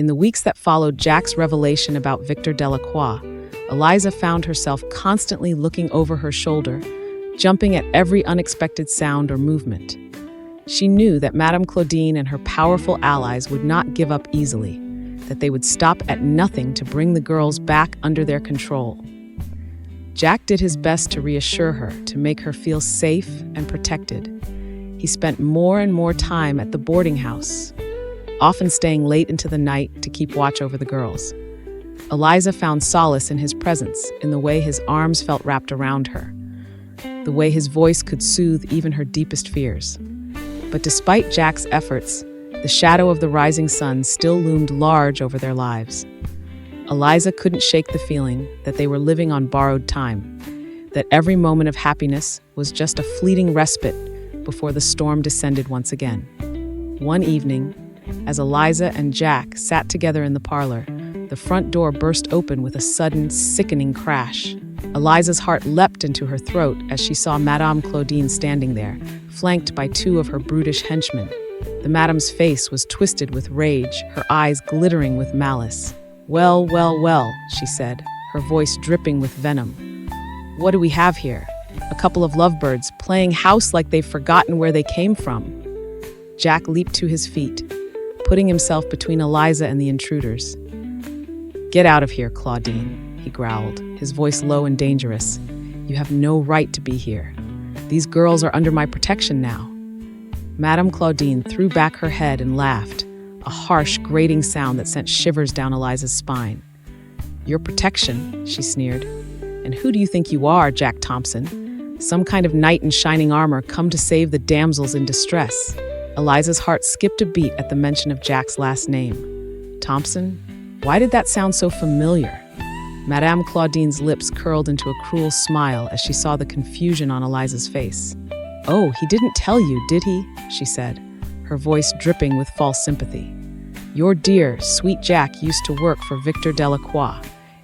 the weeks that followed Jack's revelation about Victor Delacroix, Eliza found herself constantly looking over her shoulder, jumping at every unexpected sound or movement. She knew that Madame Claudine and her powerful allies would not give up easily, that they would stop at nothing to bring the girls back under their control. Jack did his best to reassure her, to make her feel safe and protected. He spent more and more time at the boarding house, often staying late into the night to keep watch over the girls. Eliza found solace in his presence, in the way his arms felt wrapped around her, the way his voice could soothe even her deepest fears. But despite Jack's efforts, the shadow of the rising sun still loomed large over their lives. Eliza couldn't shake the feeling that they were living on borrowed time, that every moment of happiness was just a fleeting respite before the storm descended once again. One evening, as Eliza and Jack sat together in the parlor, the front door burst open with a sudden, sickening crash. Eliza's heart leapt into her throat as she saw Madame Claudine standing there, flanked by two of her brutish henchmen. The madame's face was twisted with rage, her eyes glittering with malice. "Well, well, well," she said, her voice dripping with venom. "What do we have here? A couple of lovebirds playing house like they've forgotten where they came from." Jack leaped to his feet, putting himself between Eliza and the intruders. "Get out of here, Claudine," he growled, his voice low and dangerous. "You have no right to be here. These girls are under my protection now." Madame Claudine threw back her head and laughed, a harsh, grating sound that sent shivers down Eliza's spine. "Your protection," she sneered. "And who do you think you are, Jack Thompson? Some kind of knight in shining armor come to save the damsels in distress." Eliza's heart skipped a beat at the mention of Jack's last name. Thompson? Why did that sound so familiar? Madame Claudine's lips curled into a cruel smile as she saw the confusion on Eliza's face. "Oh, he didn't tell you, did he?" she said, her voice dripping with false sympathy. "Your dear, sweet Jack used to work for Victor Delacroix.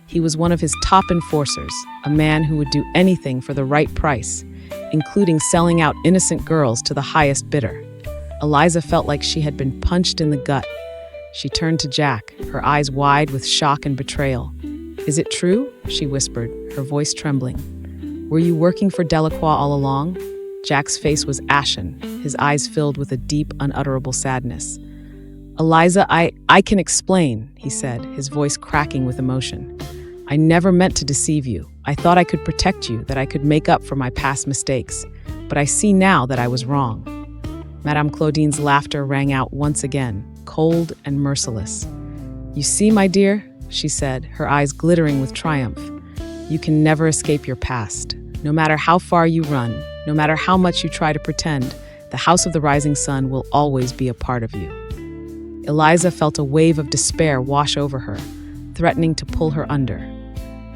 He was one of his top enforcers, a man who would do anything for the right price, including selling out innocent girls to the highest bidder." Eliza felt like she had been punched in the gut. She turned to Jack, her eyes wide with shock and betrayal. "Is it true?" she whispered, her voice trembling. "Were you working for Delacroix all along?" Jack's face was ashen, his eyes filled with a deep, unutterable sadness. "Eliza, I can explain," he said, his voice cracking with emotion. "I never meant to deceive you. I thought I could protect you, that I could make up for my past mistakes. But I see now that I was wrong." Madame Claudine's laughter rang out once again, cold and merciless. "You see, my dear," she said, her eyes glittering with triumph, "you can never escape your past. No matter how far you run, no matter how much you try to pretend, the House of the Rising Sun will always be a part of you." Eliza felt a wave of despair wash over her, threatening to pull her under.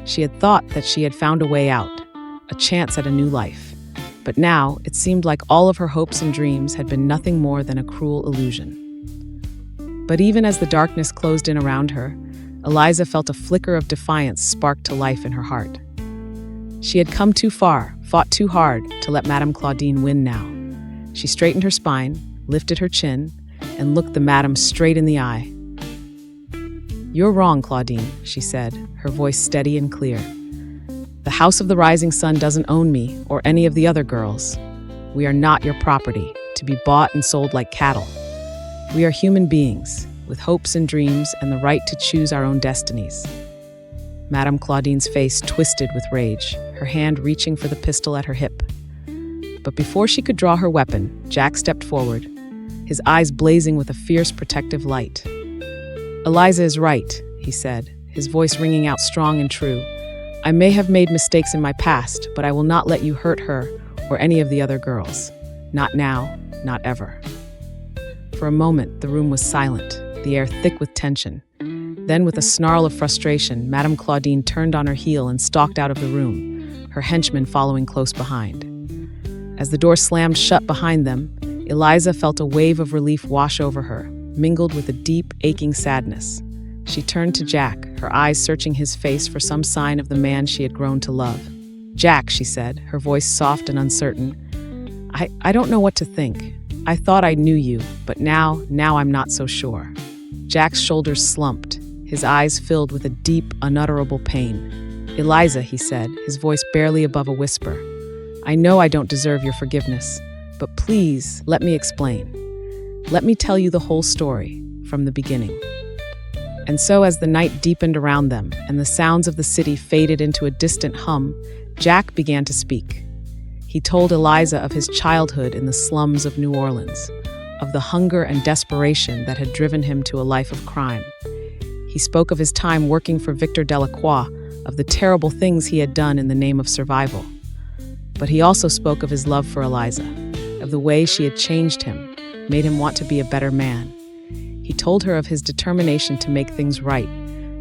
She had thought that she had found a way out, a chance at a new life. But now it seemed like all of her hopes and dreams had been nothing more than a cruel illusion. But even as the darkness closed in around her, Eliza felt a flicker of defiance spark to life in her heart. She had come too far, fought too hard to let Madame Claudine win now. She straightened her spine, lifted her chin, and looked the madame straight in the eye. "You're wrong, Claudine," she said, her voice steady and clear. "The House of the Rising Sun doesn't own me or any of the other girls. We are not your property, to be bought and sold like cattle. We are human beings, with hopes and dreams and the right to choose our own destinies." Madame Claudine's face twisted with rage, her hand reaching for the pistol at her hip. But before she could draw her weapon, Jack stepped forward, his eyes blazing with a fierce protective light. "Eliza is right," he said, his voice ringing out strong and true. "I may have made mistakes in my past, but I will not let you hurt her or any of the other girls. Not now, not ever." For a moment, the room was silent, the air thick with tension. Then, with a snarl of frustration, Madame Claudine turned on her heel and stalked out of the room, her henchmen following close behind. As the door slammed shut behind them, Eliza felt a wave of relief wash over her, mingled with a deep, aching sadness. She turned to Jack, her eyes searching his face for some sign of the man she had grown to love. "Jack," she said, her voice soft and uncertain, I don't know what to think. I thought I knew you, but now I'm not so sure." Jack's shoulders slumped, his eyes filled with a deep, unutterable pain. "Eliza," he said, his voice barely above a whisper, "I know I don't deserve your forgiveness, but please let me explain. Let me tell you the whole story, from the beginning." And so as the night deepened around them and the sounds of the city faded into a distant hum, Jack began to speak. He told Eliza of his childhood in the slums of New Orleans, of the hunger and desperation that had driven him to a life of crime. He spoke of his time working for Victor Delacroix, of the terrible things he had done in the name of survival. But he also spoke of his love for Eliza, of the way she had changed him, made him want to be a better man. He told her of his determination to make things right,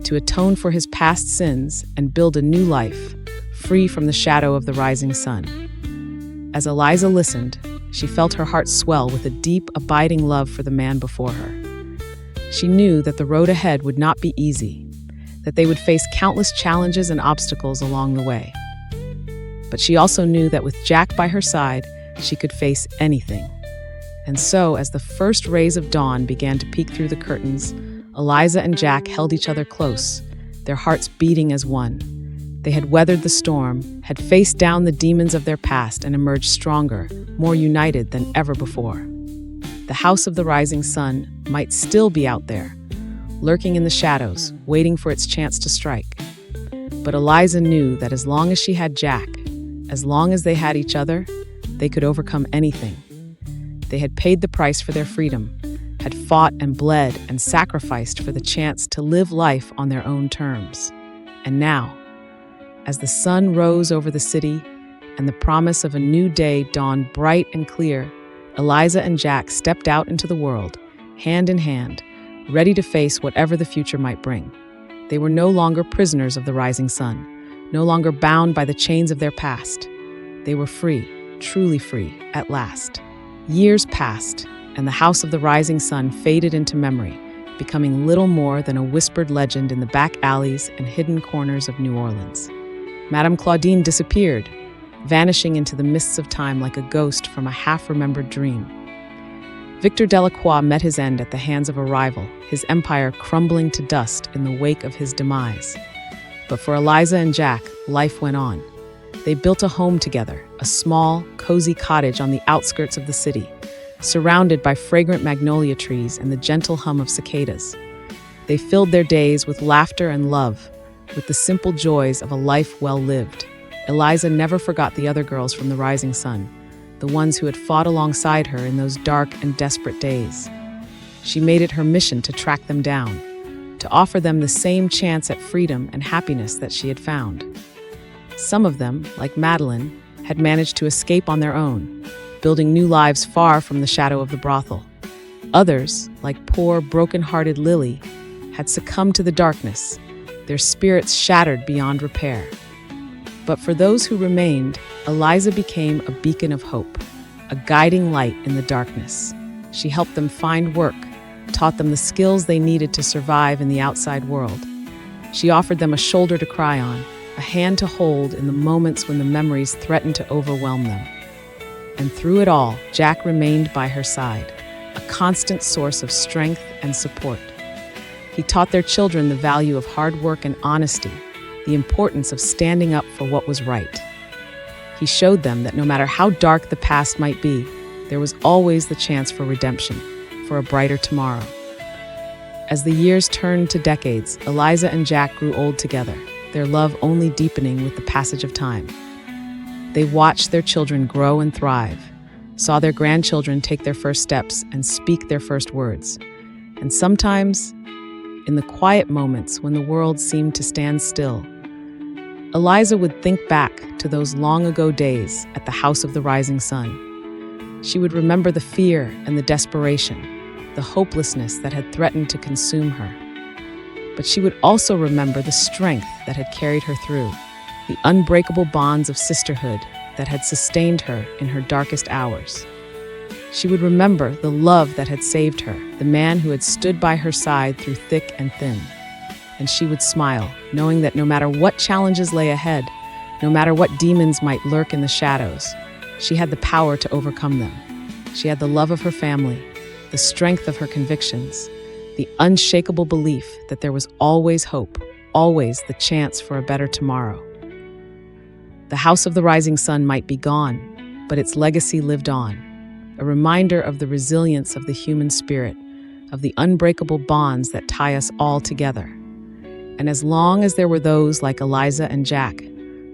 to atone for his past sins and build a new life, free from the shadow of the rising sun. As Eliza listened, she felt her heart swell with a deep, abiding love for the man before her. She knew that the road ahead would not be easy, that they would face countless challenges and obstacles along the way. But she also knew that with Jack by her side, she could face anything. And so, as the first rays of dawn began to peek through the curtains, Eliza and Jack held each other close, their hearts beating as one. They had weathered the storm, had faced down the demons of their past, and emerged stronger, more united than ever before. The House of the Rising Sun might still be out there, lurking in the shadows, waiting for its chance to strike. But Eliza knew that as long as she had Jack, as long as they had each other, they could overcome anything. They had paid the price for their freedom, had fought and bled and sacrificed for the chance to live life on their own terms. And now, as the sun rose over the city and the promise of a new day dawned bright and clear, Eliza and Jack stepped out into the world, hand in hand, ready to face whatever the future might bring. They were no longer prisoners of the rising sun, no longer bound by the chains of their past. They were free, truly free, at last. Years passed, and the House of the Rising Sun faded into memory, becoming little more than a whispered legend in the back alleys and hidden corners of New Orleans. Madame Claudine disappeared, vanishing into the mists of time like a ghost from a half-remembered dream. Victor Delacroix met his end at the hands of a rival, his empire crumbling to dust in the wake of his demise. But for Eliza and Jack, life went on. They built a home together, a small, cozy cottage on the outskirts of the city, surrounded by fragrant magnolia trees and the gentle hum of cicadas. They filled their days with laughter and love, with the simple joys of a life well lived. Eliza never forgot the other girls from the Rising Sun, the ones who had fought alongside her in those dark and desperate days. She made it her mission to track them down, to offer them the same chance at freedom and happiness that she had found. Some of them, like Madeline, had managed to escape on their own, building new lives far from the shadow of the brothel. Others, like poor, broken-hearted Lily, had succumbed to the darkness, their spirits shattered beyond repair. But for those who remained, Eliza became a beacon of hope, a guiding light in the darkness. She helped them find work, taught them the skills they needed to survive in the outside world. She offered them a shoulder to cry on, a hand to hold in the moments when the memories threatened to overwhelm them. And through it all, Jack remained by her side, a constant source of strength and support. He taught their children the value of hard work and honesty, the importance of standing up for what was right. He showed them that no matter how dark the past might be, there was always the chance for redemption, for a brighter tomorrow. As the years turned to decades, Eliza and Jack grew old together, their love only deepening with the passage of time. They watched their children grow and thrive, saw their grandchildren take their first steps and speak their first words. And sometimes, in the quiet moments when the world seemed to stand still, Eliza would think back to those long-ago days at the House of the Rising Sun. She would remember the fear and the desperation, the hopelessness that had threatened to consume her. But she would also remember the strength that had carried her through, the unbreakable bonds of sisterhood that had sustained her in her darkest hours. She would remember the love that had saved her, the man who had stood by her side through thick and thin. And she would smile, knowing that no matter what challenges lay ahead, no matter what demons might lurk in the shadows, she had the power to overcome them. She had the love of her family, the strength of her convictions, the unshakable belief that there was always hope, always the chance for a better tomorrow. The House of the Rising Sun might be gone, but its legacy lived on, a reminder of the resilience of the human spirit, of the unbreakable bonds that tie us all together. And as long as there were those like Eliza and Jack,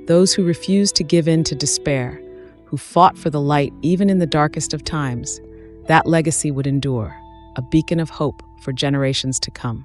those who refused to give in to despair, who fought for the light even in the darkest of times, that legacy would endure, a beacon of hope for generations to come.